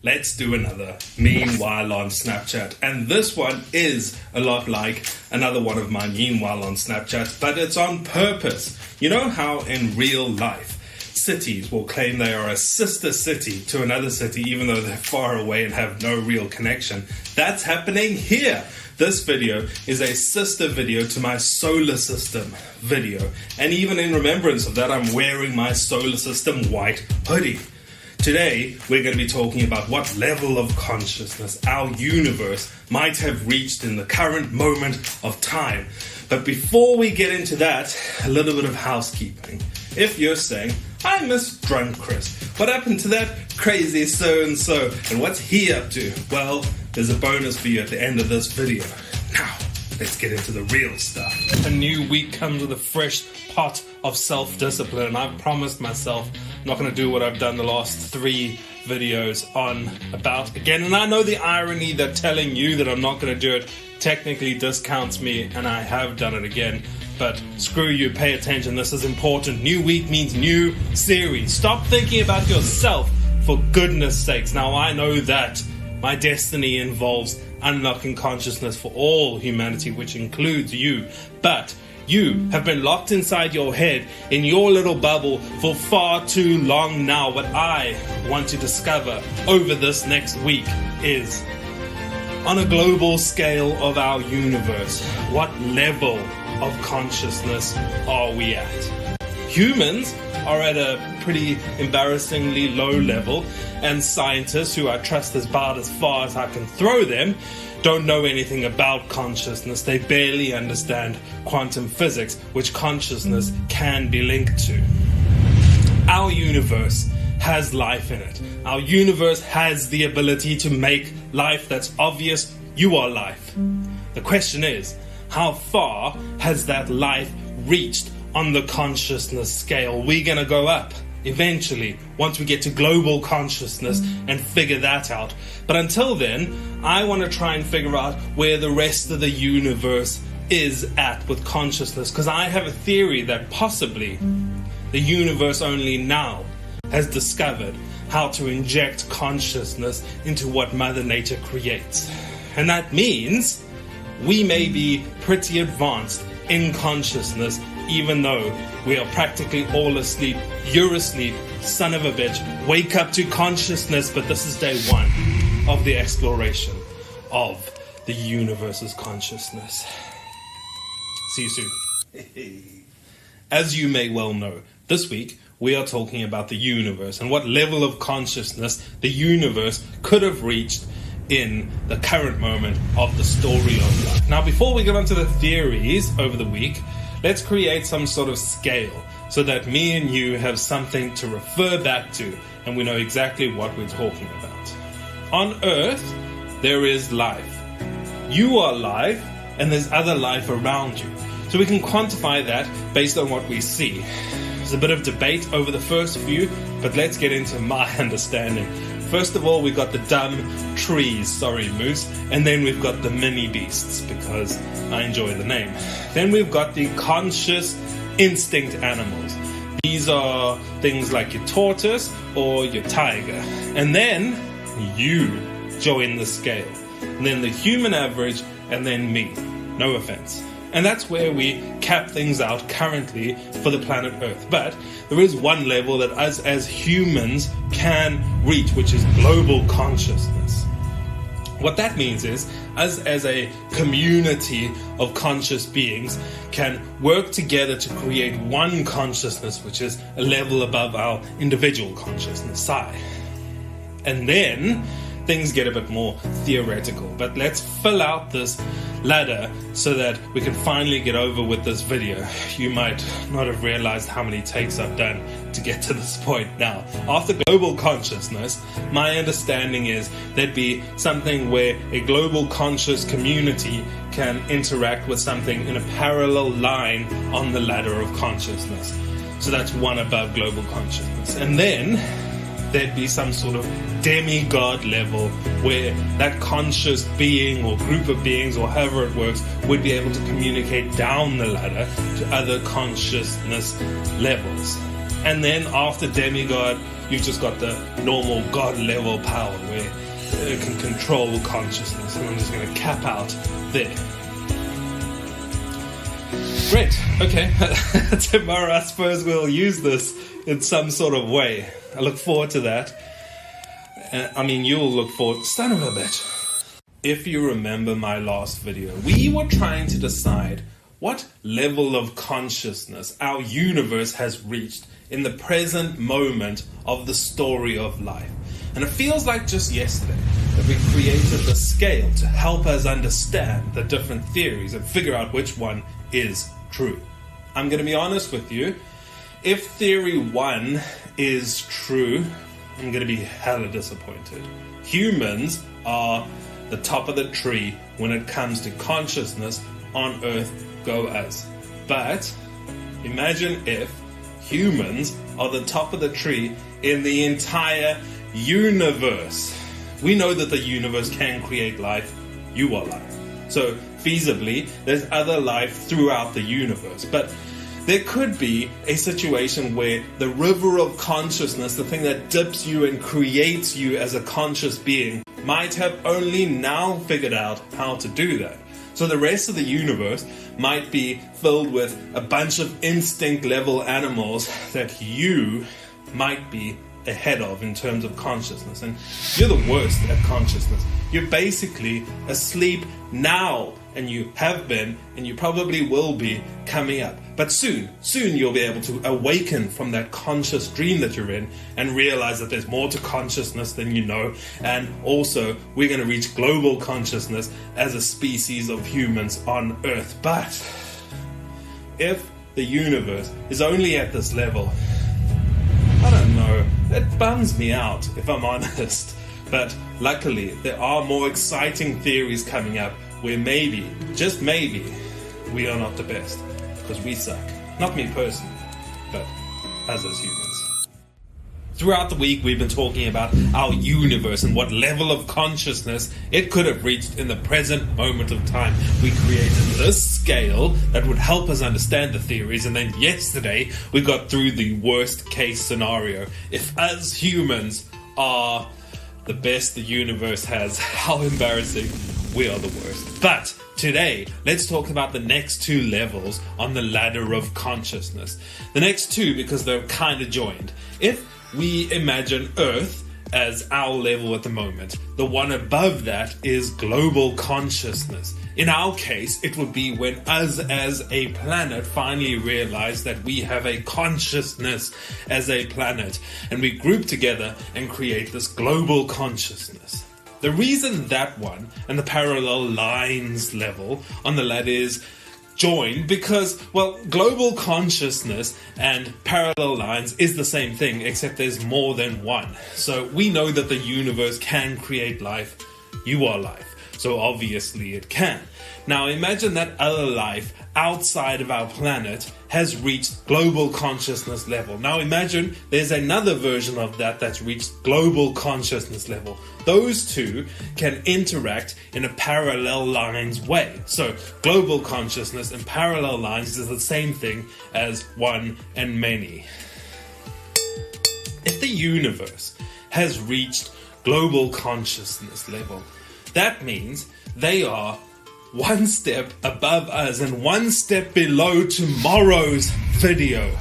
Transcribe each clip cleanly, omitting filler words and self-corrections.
Let's do another Meanwhile on Snapchat. And this one is a lot like another one of my Meanwhile on Snapchat, but it's on purpose. You know how in real life, cities will claim they are a sister city to another city even though they're far away and have no real connection? That's happening here. This video is a sister video to my solar system video. And even in remembrance of that, I'm wearing my solar system white hoodie. Today, we're going to be talking about what level of consciousness our universe might have reached in the current moment of time. But before we get into that, a little bit of housekeeping. If you're saying, I miss Drunk-Kris, what happened to that crazy so-and-so, and what's he up to? Well, there's a bonus for you at the end of this video. Now, let's get into the real stuff. A new week comes with a fresh pot of self-discipline, and I've promised myself I'm not going to do what I've done the last 3 videos on about again. And I know the irony that telling you that I'm not going to do it technically discounts me, and I have done it again. But screw you, pay attention, this is important. New week means new series. Stop thinking about yourself, for goodness sakes. Now I know that my destiny involves unlocking consciousness for all humanity, which includes you. But you have been locked inside your head in your little bubble for far too long now. What I want to discover over this next week is, on a global scale of our universe, what level of consciousness are we at? Humans are at a pretty embarrassingly low level, and scientists, who I trust is about as far as I can throw them, don't know anything about consciousness. They barely understand quantum physics, which consciousness can be linked to. Our universe has life in it. Our universe has the ability to make life that's obvious. You are life. The question is, how far has that life reached on the consciousness scale? We're going to go up eventually once we get to global consciousness and figure that out. But until then, I want to try and figure out where the rest of the universe is at with consciousness, because I have a theory that possibly the universe only now has discovered how to inject consciousness into what Mother Nature creates. And that means we may be pretty advanced in consciousness, even though we are practically all asleep. You're asleep, son of a bitch. Wake up to consciousness. But this is day 1 of the exploration of the universe's consciousness. See you soon. As you may well know, this week we are talking about the universe and what level of consciousness the universe could have reached in the current moment of the story of life. Now, before we get onto the theories over the week, let's create some sort of scale so that me and you have something to refer back to and we know exactly what we're talking about. On Earth, there is life. You are life, and there's other life around you. So we can quantify that based on what we see. There's a bit of debate over the first few, but let's get into my understanding. First of all, we've got the dumb trees, sorry moose, and then we've got the mini beasts, because I enjoy the name. Then we've got the conscious instinct animals. These are things like your tortoise or your tiger. And then you join the scale. And then the human average, and then me. No offense. And that's where we cap things out currently for the planet Earth. But there is one level that us as humans can reach, which is global consciousness. What that means is, us as a community of conscious beings can work together to create one consciousness, which is a level above our individual consciousness, psi. And then things get a bit more theoretical. But let's fill out this ladder so that we can finally get over with this video. You might not have realized how many takes I've done to get to this point now. After global consciousness, my understanding is there'd be something where a global conscious community can interact with something in a parallel line on the ladder of consciousness. So that's one above global consciousness. And then there'd be some sort of demigod level where that conscious being or group of beings or however it works would be able to communicate down the ladder to other consciousness levels. And then after demigod, you've just got the normal God level power where it can control consciousness. And I'm just going to cap out there. Great, okay. Tomorrow I suppose we'll use this in some sort of way. I look forward to that. You'll look forward, son of a bitch. If you remember my last video, we were trying to decide what level of consciousness our universe has reached in the present moment of the story of life. And it feels like just yesterday that we created the scale to help us understand the different theories and figure out which one is true. I'm going to be honest with you. If theory 1 is true, I'm going to be hella disappointed. Humans are the top of the tree when it comes to consciousness on Earth, go us. But imagine if humans are the top of the tree in the entire universe. We know that the universe can create life. You are life. So feasibly, there's other life throughout the universe. But there could be a situation where the river of consciousness, the thing that dips you and creates you as a conscious being, might have only now figured out how to do that. So the rest of the universe might be filled with a bunch of instinct level animals that you might be ahead of in terms of consciousness. And you're the worst at consciousness. You're basically asleep now, and you have been, and you probably will be coming up. But soon you'll be able to awaken from that conscious dream that you're in and realize that there's more to consciousness than you know. And also, we're going to reach global consciousness as a species of humans on Earth. But if the universe is only at this level, I don't know, it bums me out if I'm honest. But luckily, there are more exciting theories coming up where maybe, just maybe, we are not the best. Because we suck. Not me personally, but us as humans. Throughout the week, we've been talking about our universe and what level of consciousness it could have reached in the present moment of time. We created this scale that would help us understand the theories, and then yesterday we got through the worst case scenario. If us humans are the best the universe has, how embarrassing. We are the worst. But today, let's talk about the next two levels on the ladder of consciousness. The next two, because they're kind of joined. If we imagine Earth as our level at the moment, the one above that is global consciousness. In our case, it would be when us as a planet finally realize that we have a consciousness as a planet, and we group together and create this global consciousness. The reason that one and the parallel lines level on the ladder is joined because, well, global consciousness and parallel lines is the same thing, except there's more than one. So we know that the universe can create life. You are life. So obviously it can. Now imagine that other life outside of our planet has reached global consciousness level. Now imagine there's another version of that that's reached global consciousness level. Those two can interact in a parallel lines way. So global consciousness and parallel lines is the same thing as one and many. If the universe has reached global consciousness level, that means they are one step above us and one step below tomorrow's video.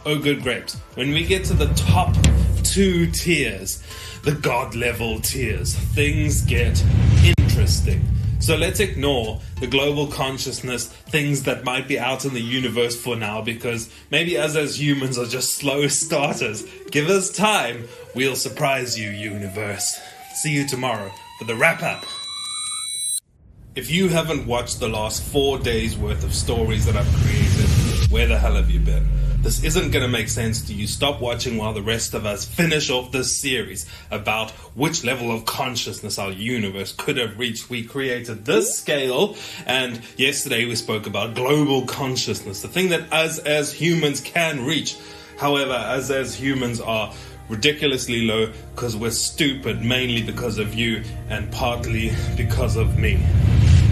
Oh, good grapes. When we get to the top two tiers, the God level tiers, things get interesting. So let's ignore the global consciousness things that might be out in the universe for now, because maybe us as humans are just slow starters. Give us time. We'll surprise you, universe. See you tomorrow for the wrap-up. If you haven't watched the last 4 days worth of stories that I've created, where the hell have you been? This isn't going to make sense to you. Stop watching while the rest of us finish off this series about which level of consciousness our universe could have reached. We created this scale, and yesterday we spoke about global consciousness, the thing that us as humans can reach. However, us as humans are ridiculously low because we're stupid, mainly because of you and partly because of me.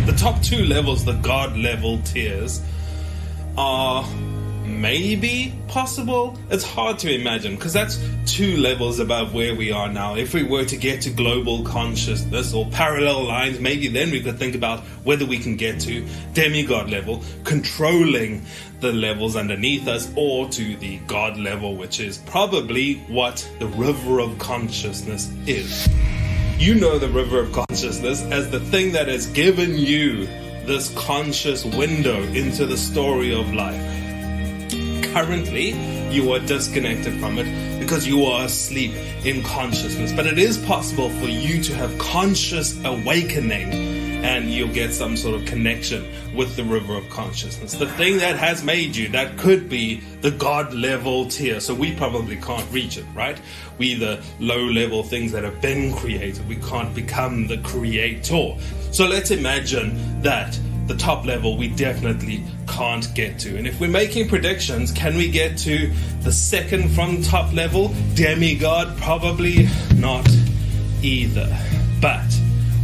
The top two levels, the God level tiers, are maybe possible. It's hard to imagine because that's 2 levels above where we are now. If we were to get to global consciousness or parallel lines, maybe then we could think about whether we can get to demigod level, controlling the levels underneath us, or to the God level, which is probably what the river of consciousness is. You know the river of consciousness as the thing that has given you this conscious window into the story of life. Currently, you are disconnected from it because you are asleep in consciousness. But it is possible for you to have conscious awakening, and you'll get some sort of connection with the river of consciousness. The thing that has made you, that could be the God level tier. So we probably can't reach it, right? We the low level things that have been created. We can't become the creator. So let's imagine that the top level we definitely can't get to. And if we're making predictions, can we get to the second from top level? Demigod? Probably not either. But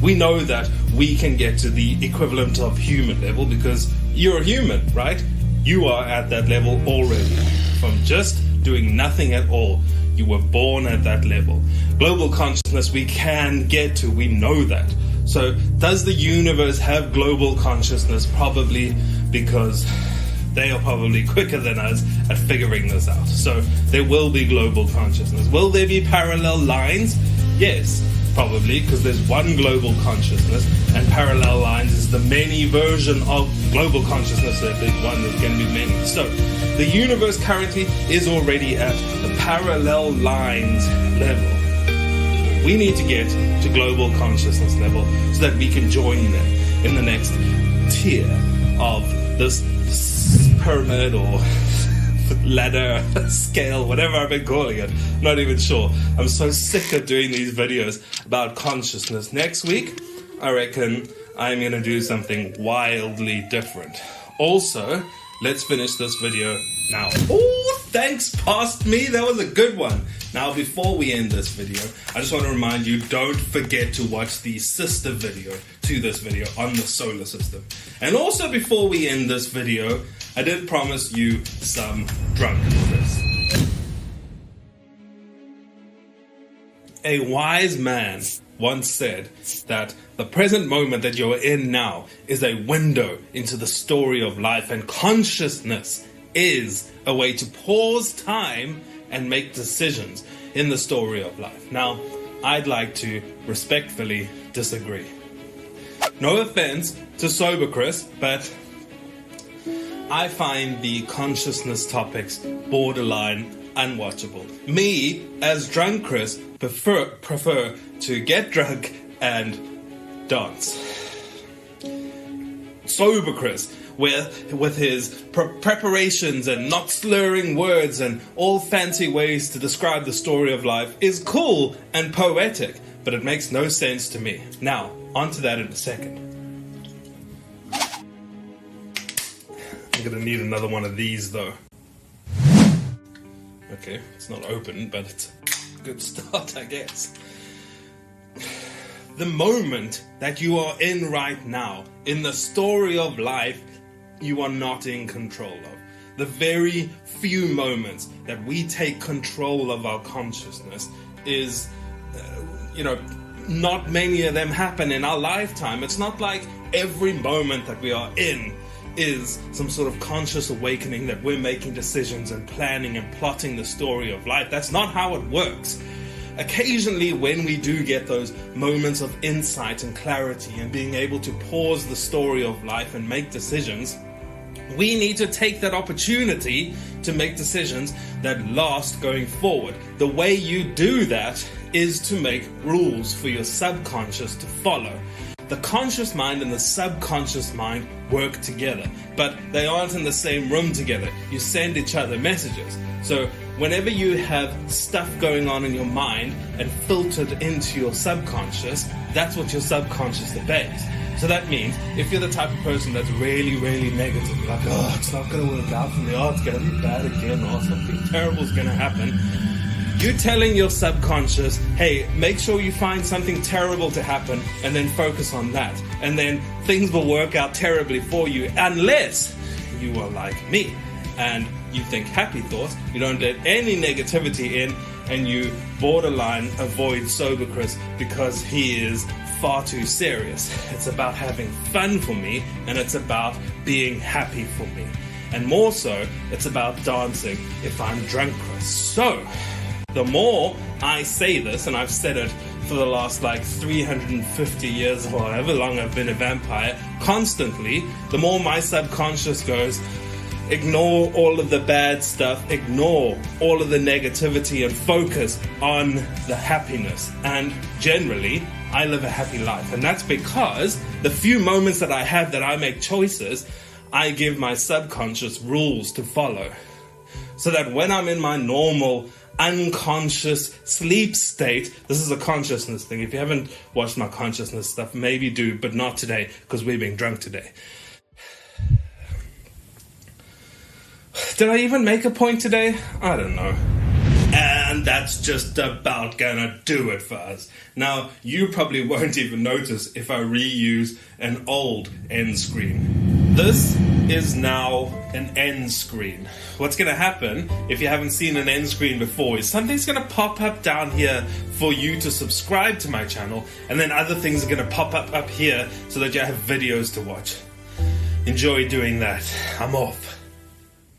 we know that we can get to the equivalent of human level because you're a human, right? You are at that level already. From just doing nothing at all, you were born at that level. Global consciousness we can get to, we know that. So does the universe have global consciousness? Probably, because they are probably quicker than us at figuring this out. So there will be global consciousness. Will there be parallel lines? Yes, probably, because there's one global consciousness, and parallel lines is the many version of global consciousness. So if there's one, there's going to be many. So the universe currently is already at the parallel lines level. We need to get to global consciousness level so that we can join them in the next tier of this pyramid or ladder, scale, whatever I've been calling it. Not even sure. I'm so sick of doing these videos about consciousness. Next week, I reckon I'm going to do something wildly different. Also, let's finish this video now. Oh, thanks, past me. That was a good one. Now, before we end this video, I just want to remind you, don't forget to watch the sister video to this video on the solar system. And also, before we end this video, I did promise you some Drunk-Kris. A wise man once said that the present moment that you're in now is a window into the story of life, and consciousness is a way to pause time and make decisions in the story of life. Now, I'd like to respectfully disagree. No offense to Sober-Kris, but I find the consciousness topics borderline unwatchable. Me, as Drunk-Kris, prefer to get drunk and dance. Sober-Kris, with his preparations and not slurring words and all fancy ways to describe the story of life, is cool and poetic, but it makes no sense to me. Now, onto that in a second. I'm gonna need another one of these though. Okay, it's not open, but it's a good start, I guess. The moment that you are in right now, in the story of life, you are not in control of. The very few moments that we take control of our consciousness is, not many of them happen in our lifetime. It's not like every moment that we are in is some sort of conscious awakening that we're making decisions and planning and plotting the story of life. That's not how it works. Occasionally, when we do get those moments of insight and clarity and being able to pause the story of life and make decisions, we need to take that opportunity to make decisions that last going forward. The way you do that is to make rules for your subconscious to follow. The conscious mind and the subconscious mind work together, but they aren't in the same room together. You send each other messages. So whenever you have stuff going on in your mind and filtered into your subconscious, that's what your subconscious obeys. So that means if you're the type of person that's really, really negative, like, oh, it's not going to work out for me, oh, it's going to be bad again, or something terrible is going to happen, you're telling your subconscious, hey, make sure you find something terrible to happen and then focus on that. And then things will work out terribly for you unless you are like me and you think happy thoughts, you don't let any negativity in, and you borderline avoid sober Chris because he is far too serious. It's about having fun for me, and it's about being happy for me. And more so, it's about dancing if I'm drunk Chris. So, the more I say this, and I've said it for the last 350 years or however long I've been a vampire, constantly, the more my subconscious goes, ignore all of the bad stuff, ignore all of the negativity, and focus on the happiness. And generally, I live a happy life. And that's because the few moments that I have that I make choices, I give my subconscious rules to follow. So that when I'm in my normal, unconscious sleep state, this is a consciousness thing. If you haven't watched my consciousness stuff, maybe do, but not today, because we're being drunk today. Did I even make a point today? I don't know. And that's just about gonna do it for us. Now, you probably won't even notice if I reuse an old end screen. This is now an end screen. What's gonna happen, if you haven't seen an end screen before, is something's gonna pop up down here for you to subscribe to my channel, and then other things are gonna pop up here so that you have videos to watch. Enjoy doing that. I'm off.